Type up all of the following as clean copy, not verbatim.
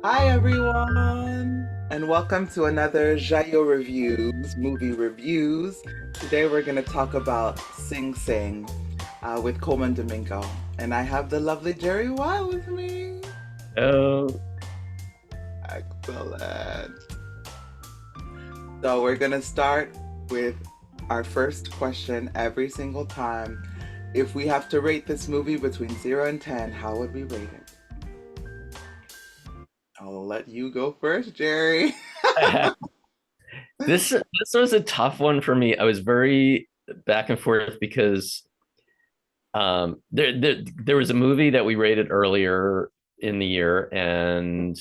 Hi everyone, and welcome to another JaYo Reviews, movie reviews. Today we're going to talk about Sing Sing with Colman Domingo, and I have the lovely JaYo with me. Oh, Excellent. So we're going to start with our first question every single time. If we have to rate this movie between 0 and 10, how would we rate it? I'll let you go first, Jerry. this was a tough one for me. I was very back and forth because there was a movie that we rated earlier in the year, and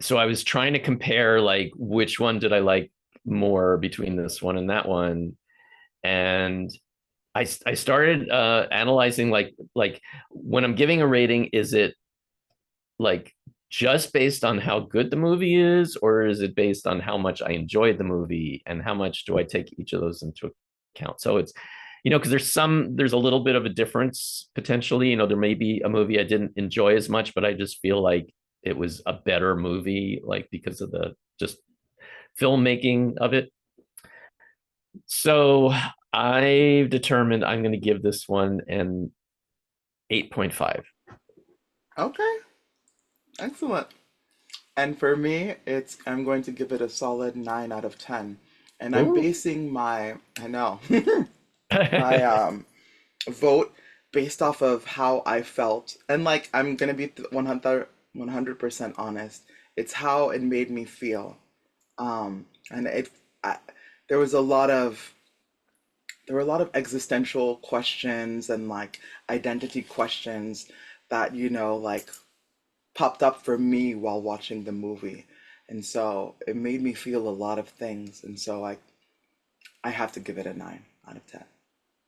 so I was trying to compare like which one did I like more between this one and that one, and I started analyzing like when I'm giving a rating, is it like just based on how good the movie is, or is it based on how much I enjoyed the movie and how much do I take each of those into account? So it's, because there's a little bit of a difference potentially. There may be a movie I didn't enjoy as much, but I just feel like it was a better movie, like because of the just filmmaking of it. So I've determined I'm going to give this one an 8.5. Okay, excellent. And for me, I'm going to give it a solid 9 out of 10. And I'm Ooh. basing I know, my vote based off of how I felt. And like I'm going to be 100% honest. It's how it made me feel. And I, there was a lot of there were a lot of existential questions and like identity questions that like popped up for me while watching the movie. And so it made me feel a lot of things. And so I have to give it a 9 out of 10.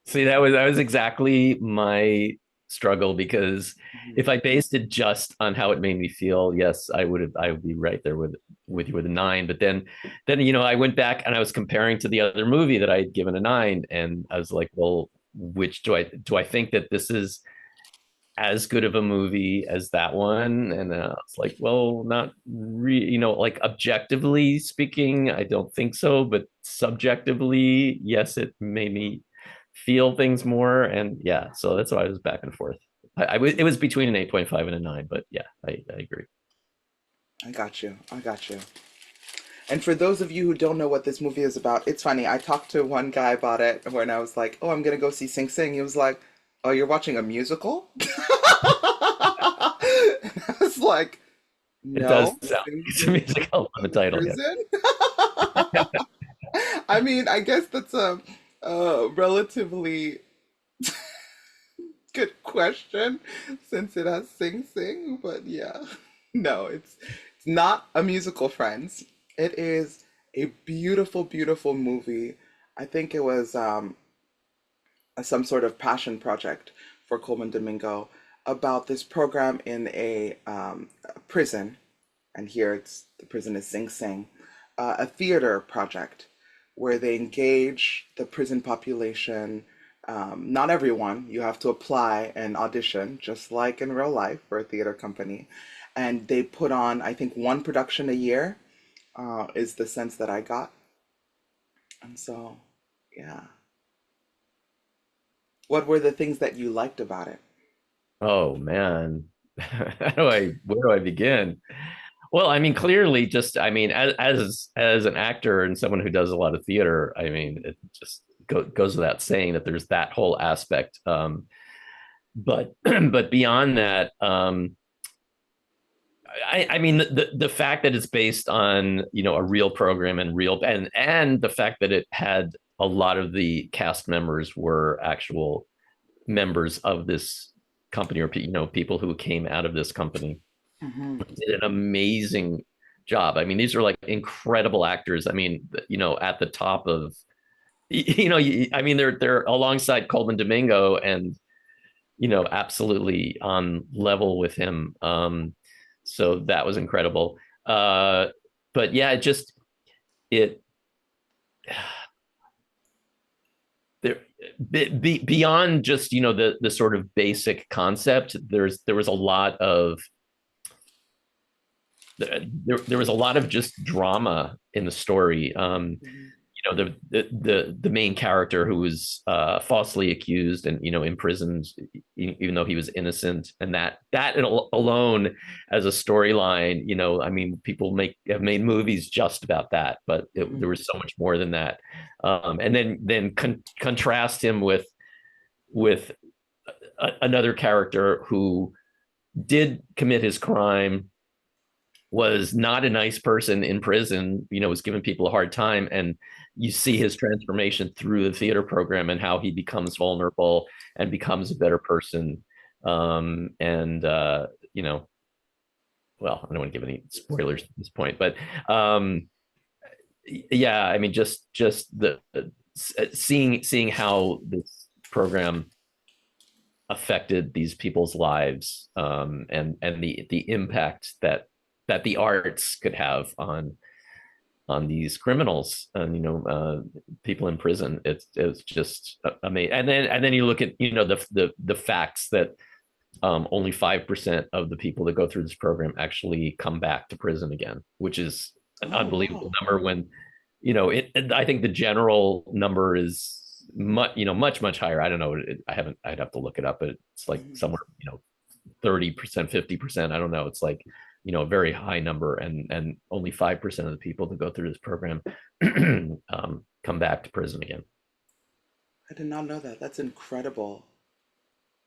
See, that was exactly my struggle because Mhm. if I based it just on how it made me feel, yes, I would be right there with you with a 9. But then I went back and I was comparing to the other movie that I had given a 9, and I was like, well, which do I think that this is as good of a movie as that one? And I was like, well, not like objectively speaking, I don't think so, but subjectively, yes, it made me feel things more. And yeah, so that's why I was back and forth. It was between an 8.5 and a 9, but yeah, I agree. I got you. I got you. And for those of you who don't know what this movie is about, it's funny. I talked to one guy about it when I was like, "Oh, I'm gonna go see Sing Sing." He was like, "Oh, you're watching a musical?" And I was like, It does "No, sound Sing it's a Sing musical on the in title, yeah. prison." I mean, I guess that's a relatively good question since it has Sing Sing, but yeah. No, it's not a musical, friends. It is a beautiful, beautiful movie. I think it was some sort of passion project for Colman Domingo about this program in a prison, and here the prison is Sing Sing, a theater project where they engage the prison population. Not everyone, you have to apply and audition, just like in real life for a theater company. And they put on, I think, one production a year, is the sense that I got. And so, yeah. What were the things that you liked about it? Oh man. Where do I begin? Well, I mean, clearly, just I mean, as an actor and someone who does a lot of theater, I mean, it just goes without saying that there's that whole aspect. But but beyond that, I mean, the fact that it's based on a real program and and the fact that it had a lot of the cast members were actual members of this company, or people who came out of this company, Hmm. did an amazing job. I mean, these are like incredible actors. I mean, at the top of, I mean, they're alongside Colman Domingo, and absolutely on level with him. So that was incredible. But yeah, it there beyond just the sort of basic concept. There was a lot of there was a lot of just drama in the story. Mhm. The main character who was falsely accused and imprisoned, even though he was innocent, and that alone as a storyline, I mean, people have made movies just about that, but there Mhm. was so much more than that. And then contrast him with another character who did commit his crime, was not a nice person in prison, was giving people a hard time. And you see his transformation through the theater program and how he becomes vulnerable and becomes a better person. And, well, I don't want to give any spoilers at this point, but yeah, I mean, just the seeing how this program affected these people's lives, and the impact that the arts could have on these criminals and people in prison. It's just amazing. And then you look at the facts that only 5% of the people that go through this program actually come back to prison again, which is an Oh, unbelievable wow. number. When I think the general number is much higher. I don't know. I'd have to look it up, but it's like Mhm. somewhere 30%, 50%. I don't know. It's like a very high number, and only 5% of the people that go through this program come back to prison again. I did not know that. That's incredible.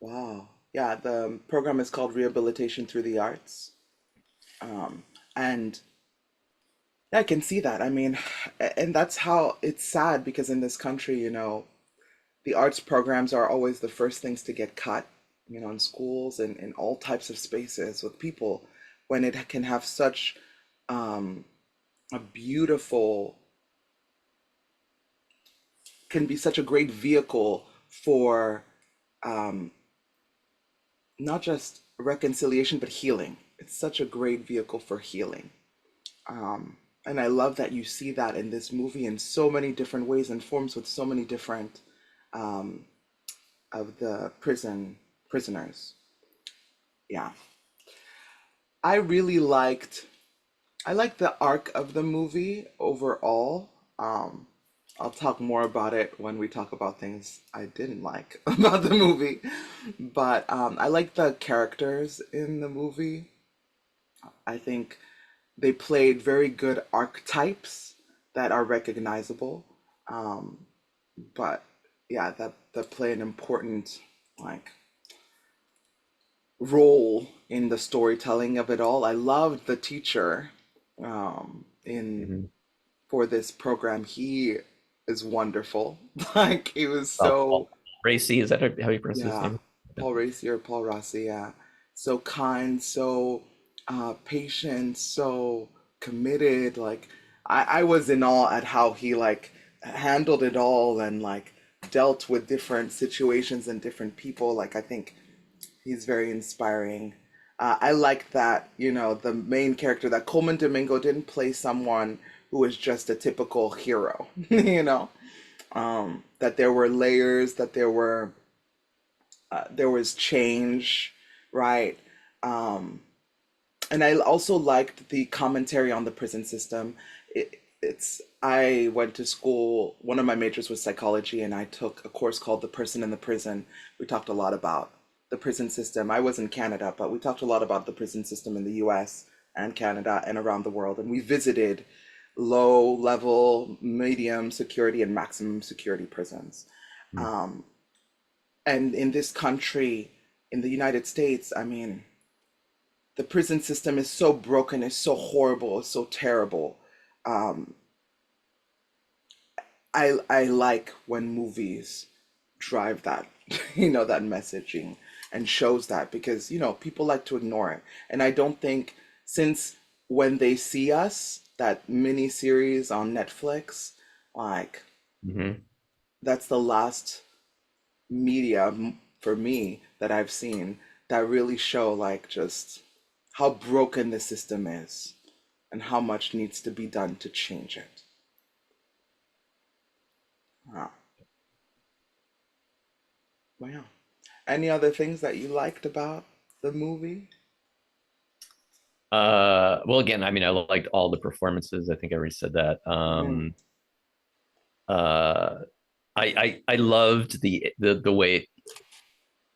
Wow. Yeah, the program is called Rehabilitation Through the Arts. Um, and I can see that. I mean, and that's how it's sad because in this country, the arts programs are always the first things to get cut, in schools and in all types of spaces with people when it can have such um, a beautiful, can be such a great vehicle for um, not just reconciliation, but healing. It's such a great vehicle for healing. And I love that you see that in this movie in so many different ways and forms with so many different um, of the prisoners. Yeah, I really I liked the arc of the movie overall. Um, I'll talk more about it when we talk about things I didn't like about the movie. But I like the characters in the movie. I think they played very good archetypes that are recognizable. Um, but yeah, that play an important like role in the storytelling of it all. I loved the teacher in Mhm. for this program. He is wonderful. Like he was Paul so Racy, is that how you pronounce his yeah, name? Paul Racy or Paul Rossi, yeah. So kind, so patient, so committed. Like I was in awe at how he like handled it all and like dealt with different situations and different people. Like I think he's very inspiring. I like that, the main character, that Colman Domingo didn't play someone who was just a typical hero, that there were layers, that there was change, right? Um, and I also liked the commentary on the prison system. I went to school, one of my majors was psychology, and I took a course called The Person in the Prison. We talked a lot about the prison system. I was in Canada, but we talked a lot about the prison system in the US and Canada and around the world. And we visited low level, medium security, and maximum security prisons. Mhm. Um, and in this country, in the United States, I mean, the prison system is so broken, it's so horrible, it's so terrible. Um, I like when movies drive that, that messaging and shows that because, people like to ignore it. And I don't think since When They See Us, that mini series on Netflix, like Mhm. that's the last media for me that I've seen that really show like just how broken the system is and how much needs to be done to change it. Wow. Wow. Any other things that you liked about the movie? Well, again, I mean, I liked all the performances. I think I already said that. Mhm, Uh, I loved the way it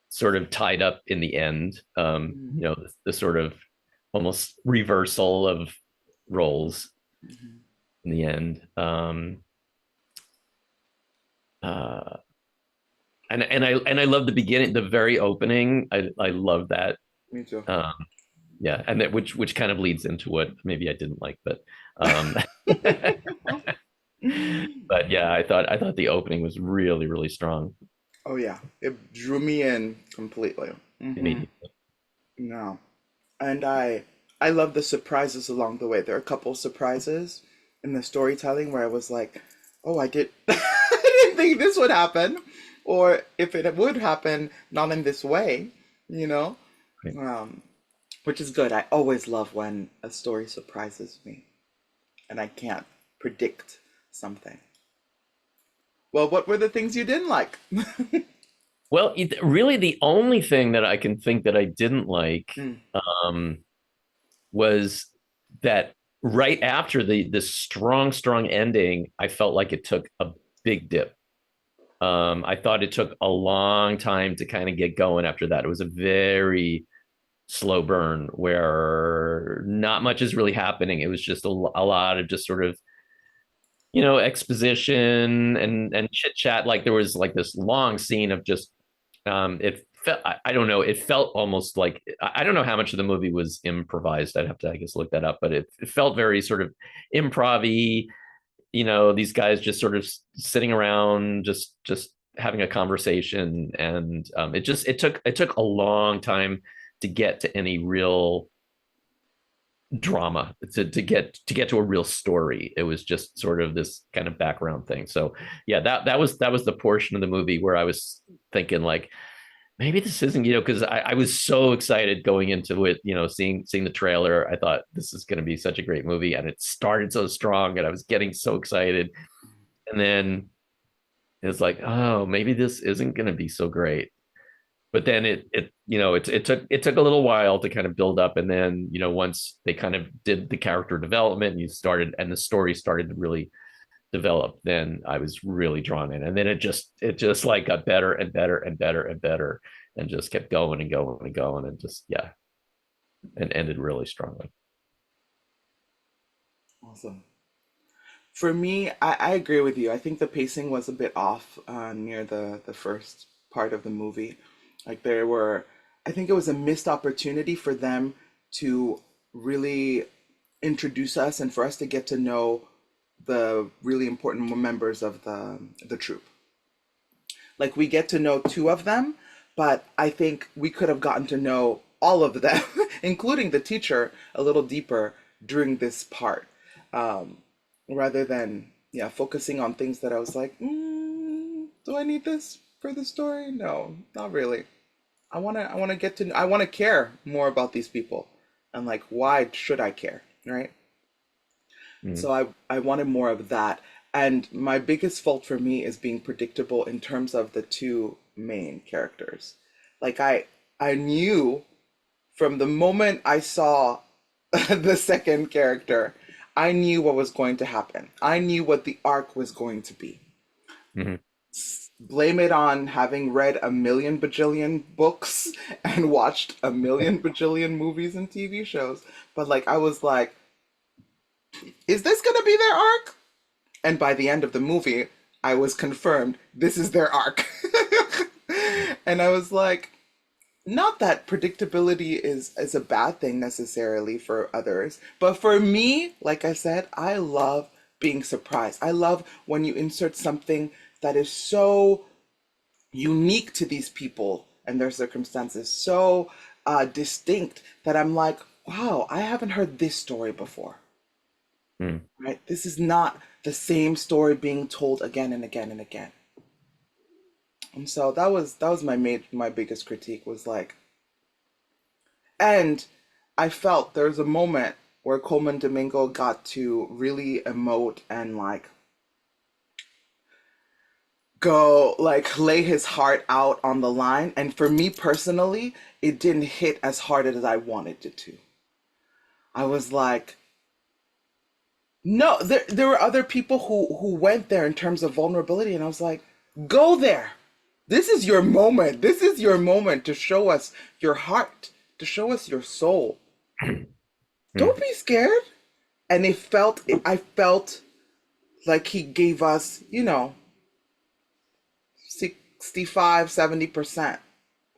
sort of tied up in the end. mhm, The sort of almost reversal of roles mhm. in the end. Uh, and I love the beginning, the very opening. I love that. Me too. Um, yeah, and that which kind of leads into what maybe I didn't like, um, but yeah, I thought the opening was really really strong Oh yeah, it drew me in completely. immediately. No, and I love the surprises along the way. There are a couple surprises in the storytelling where I was like, oh, I did, I didn't think this would happen, or if it would happen, not in this way, you know. Right. Um, which is good. I always love when a story surprises me and I can't predict something. Well, what were the things you didn't like? Well, really, the only thing that I can think that I didn't like Mm, um, was that right after the strong ending, I felt like it took a big dip. I thought it took a long time to kind of get going after that. It was a very slow burn where not much is really happening. It was just a lot of just sort of exposition and chit chat. Like there was like this long scene of just it felt, I don't know, it felt almost like I don't know how much of the movie was improvised. I'd have to, I guess, look that up, but it felt very sort of improv-y. These guys just sort of sitting around, just having a conversation, and it took a long time to get to any real drama, to get to a real story. It was just sort of this kind of background thing. So yeah, that was the portion of the movie where I was thinking like, maybe this isn't, because I was so excited going into it, seeing the trailer. I thought this is going to be such a great movie, and it started so strong, and I was getting so excited, and then it's like, oh, maybe this isn't going to be so great. But then it took a little while to kind of build up, and then once they kind of did the character development, and the story started to really develop, then I was really drawn in, and then it just like got better and better and better and better, and just kept going and going and going, and just, yeah, and ended really strongly. awesome. For me, I agree with you. I think the pacing was a bit off near the first part of the movie. Like there were, I think it was a missed opportunity for them to really introduce us and for us to get to know the really important members of the troupe. Like we get to know two of them, but I think we could have gotten to know all of them, including the teacher, a little deeper during this part, um, rather than yeah focusing on things that I was like, do I need this for the story? No, not really. I wanna get to I want to care more about these people, and like why should I care, right? Mm. So I wanted more of that. And my biggest fault for me is being predictable in terms of the two main characters. Like I knew from the moment I saw the second character, I knew what was going to happen. I knew what the arc was going to be. Mm-hmm. Blame it on having read a million bajillion books and watched a million bajillion movies and TV shows. But like I was like, is this gonna be their arc? And by the end of the movie, I was confirmed this is their arc. And I was like, not that predictability is a bad thing necessarily for others, but for me, like I said, I love being surprised. I love when you insert something that is so unique to these people and their circumstances, so distinct that I'm like, wow, I haven't heard this story before. Mm. Right? This is not the same story being told again and again and again. And so that was my biggest critique was like, and I felt there was a moment where Colman Domingo got to really emote and like go like lay his heart out on the line. And for me personally, it didn't hit as hard as I wanted it to. I was like, no, there were other people who went there in terms of vulnerability, and I was like, go there. This is your moment. This is your moment to show us your heart, to show us your soul. Don't be scared. And I felt like he gave us, 65, 70%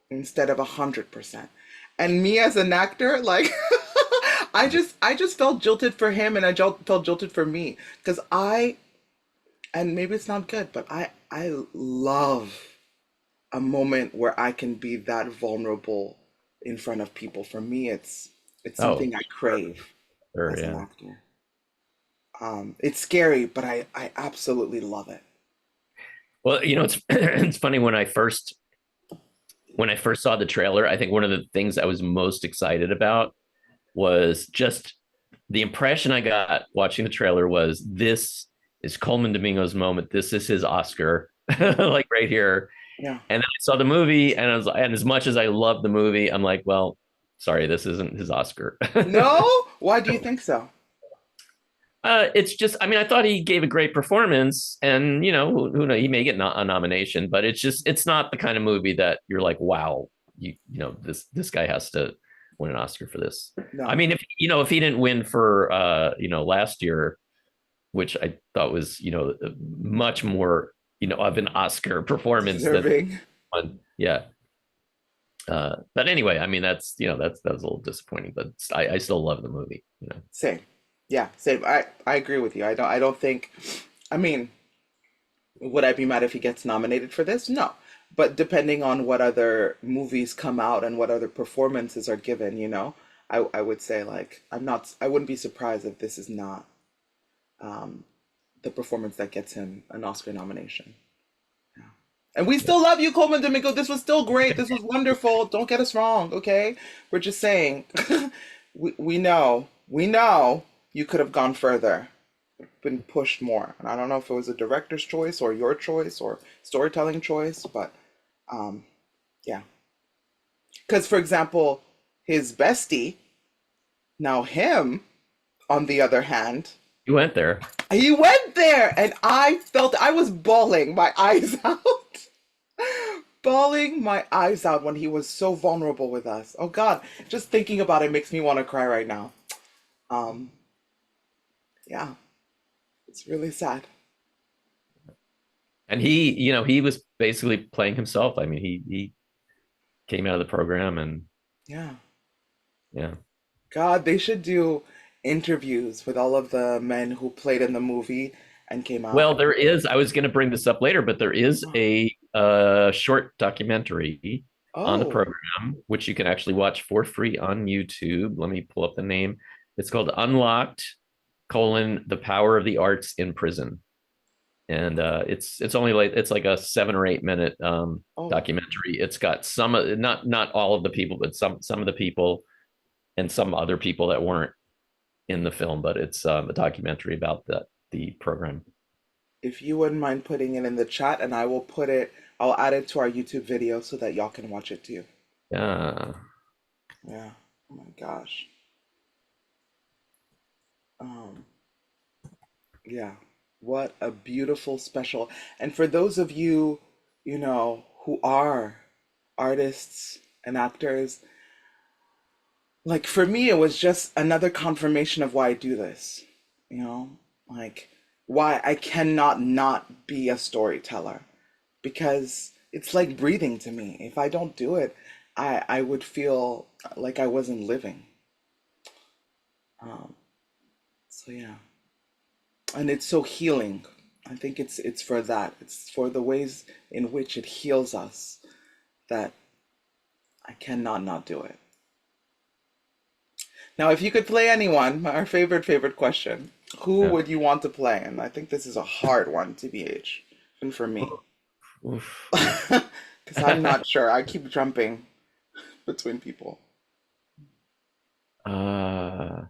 instead of 100%. And me as an actor, like, I just felt jilted for him, and felt jilted for me because and maybe it's not good, but I love a moment where I can be that vulnerable in front of people. For me, it's Oh, something I crave sure, as an yeah. actor. It's scary, but I absolutely love it. Well, it's it's funny when I first saw the trailer, I think one of the things I was most excited about was just the impression I got watching the trailer was this is Colman Domingo's moment. This is his Oscar, Mhm. like right here. Yeah. And then I saw the movie, and and as much as I love the movie, I'm like, well, sorry, this isn't his Oscar. No? Why do you think so? It's just, I mean, I thought he gave a great performance, and who knows, he may get a nomination, but it's not the kind of movie that you're like, wow, this guy has to win an Oscar for this. I No. mean, if he didn't win for last year, which I thought was much more of an Oscar performance than Deserving. one, yeah. But anyway, I mean, that's a little disappointing, but I still love the movie. Same. Yeah, same. I agree with you. I don't think, I mean, would I be mad if he gets nominated for this? No. But depending on what other movies come out and what other performances are given, I would say, like, I wouldn't be surprised if this is not the performance that gets him an Oscar nomination. And we Yeah. still love you, Coleman Domingo. This was still great. This was wonderful. Don't get us wrong, okay? We're just saying, we know you could have gone further, been pushed more. And I don't know if it was a director's choice or your choice or storytelling choice, but yeah. Because, for example, his bestie, now him, on the other hand, You went there. he went there and I was bawling my eyes out. Bawling my eyes out when he was so vulnerable with us. Oh God, just thinking about it makes me want to cry right now. Um, yeah, it's really sad. And he was basically playing himself. I mean, he came out of the program, and Yeah. yeah. God, they should do interviews with all of the men who played in the movie and came out. Well, I was going to bring this up later, but there is a short documentary on the Oh, program, which you can actually watch for free on YouTube. Let me pull up the name. It's called Unlocked: The Power of the Arts in Prison. And it's only like it's like a 7 or 8 minute oh, documentary. It's got not all of the people, but some of the people and some other people that weren't in the film, but it's a documentary about the program. if you wouldn't mind putting it in the chat and I'll add it to our YouTube video so that y'all can watch it too. Yeah. Yeah. Oh my gosh. Um, Yeah, what a beautiful special. And for those of you, who are artists and actors, like for me, it was just another confirmation of why I do this, like why I cannot not be a storyteller because it's like breathing to me. If I don't do it, I would feel like I wasn't living. Um, so yeah. And it's so healing. I think it's for that. It's for the ways in which it heals us that I cannot not do it. Now, if you could play anyone, our favorite question, who Yeah. would you want to play? And I think this is a hard one, TBH, even for me, Oof. because I'm not sure. I keep jumping between people. uh,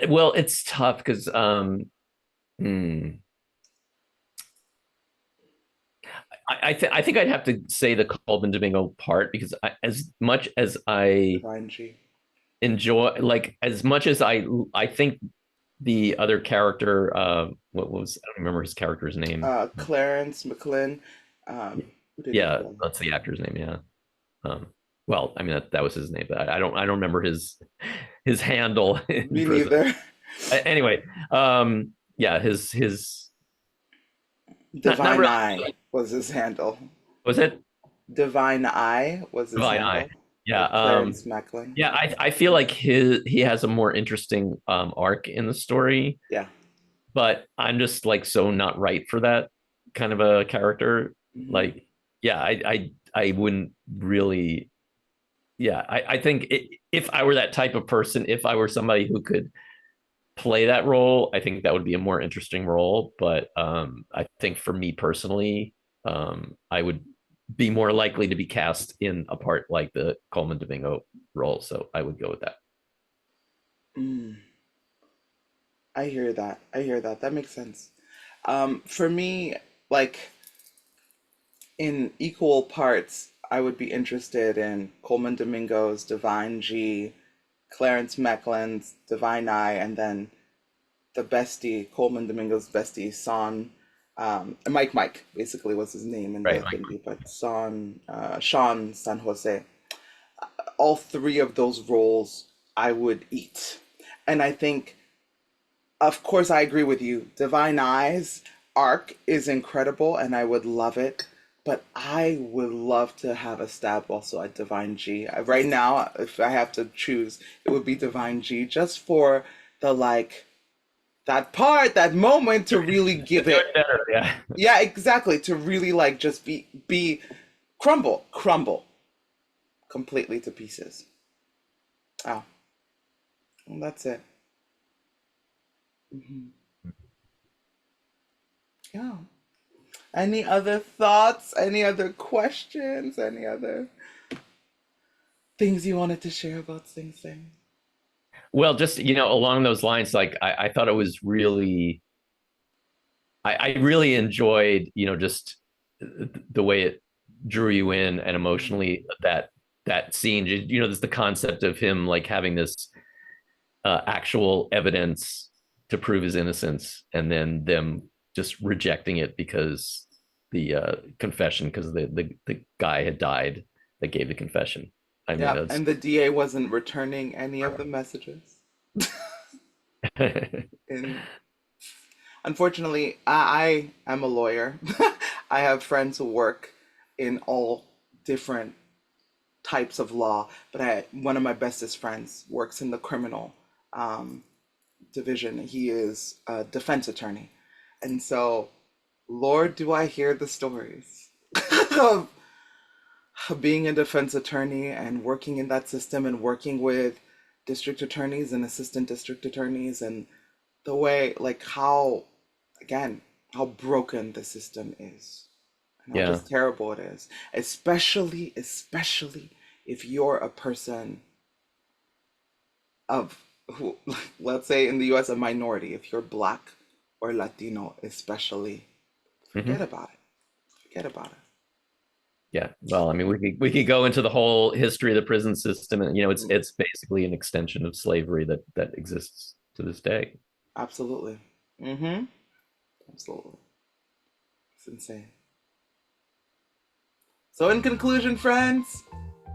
well, it's tough because hmm, I think I'd have to say the Colman Domingo part because as much as I Divine G. enjoy, like as much as I think the other character, what was I don't remember his character's name. Clarence McLean. Who did he Yeah, play? that's the actor's name. Yeah. Um, well, I mean that was his name, but I don't remember his handle in Me prison. neither. Anyway, yeah, his not Divine really. Eye was his handle. Was it Divine Eye was his Divine Eye? handle. Yeah. Clarence McLean. Yeah, I feel like he has a more interesting arc in the story, Yeah. but I'm just like so not right for that kind of a character. Hmm. Like, yeah, I wouldn't really. Yeah, I think if I were that type of person, if I were somebody who could play that role, I think that would be a more interesting role. But I think for me personally, I would be more likely to be cast in a part like the Coleman Domingo role. So I would go with that. Mm, I hear that. I hear that. That makes sense. For me, like in equal parts, I would be interested in Coleman Domingo's Divine G, Clarence Mecklин's Divine Eye, and then the bestie, Coleman Domingo's bestie, Son, Mike basically was his name in Right. the thingy, but Sean San Jose. All three of those roles I would eat. And I think, of course, I agree with you. Divine Eyes arc is incredible and I would love it. But I would love to have a stab also at Divine G. Right now, if I have to choose, it would be Divine G just for the like that part, that moment to really To give do it. it better, yeah. Yeah, exactly. To really like just be crumble completely to pieces. Oh, well, that's it. Hmm. Yeah. Any other thoughts? Any other questions? Any other things you wanted to share about Sing Sing? Well, just along those lines, like I thought it was really, I really enjoyed, just the way it drew you in and emotionally that scene. There's the concept of him like having this actual evidence to prove his innocence, and then them just rejecting it because the confession, because the guy had died that gave the confession. I mean, Yeah, that's and the DA wasn't returning any of the messages. And unfortunately, I am a lawyer. I have friends who work in all different types of law, but one of my bestest friends works in the criminal um, division. He is a defense attorney, and so, Lord, do I hear the stories of being a defense attorney and working in that system and working with district attorneys and assistant district attorneys and the way, like, how, again, how broken the system is and how yeah. just terrible it is, especially if you're a person of who, let's say in the US, a minority, if you're black or Latino, especially, forget Hmm. about it. Forget about it. Yeah, well, I mean, we could go into the whole history of the prison system, and Mm, it's basically an extension of slavery that exists to this day. absolutely. Mm-hmm. Absolutely. It's insane. So, in conclusion, friends,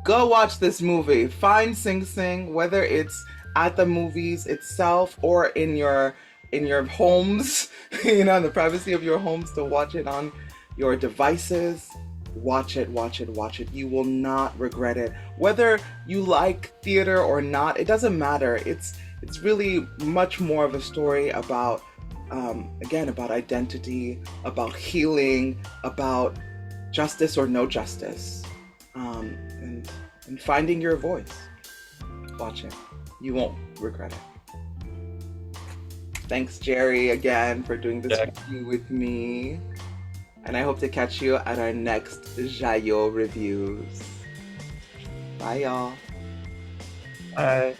go watch this movie. Find Sing Sing, whether it's at the movies itself or in your homes, in the privacy of your homes to watch it on your devices. Watch it, watch it, watch it. You will not regret it. Whether you like theater or not, it doesn't matter. It's really much more of a story about again about identity, about healing, about justice or no justice, and finding your voice. Watch it. You won't regret it. Thanks, Jerry, again for doing this Yeah. review with me. And I hope to catch you at our next JaYo reviews. Bye, y'all. Bye.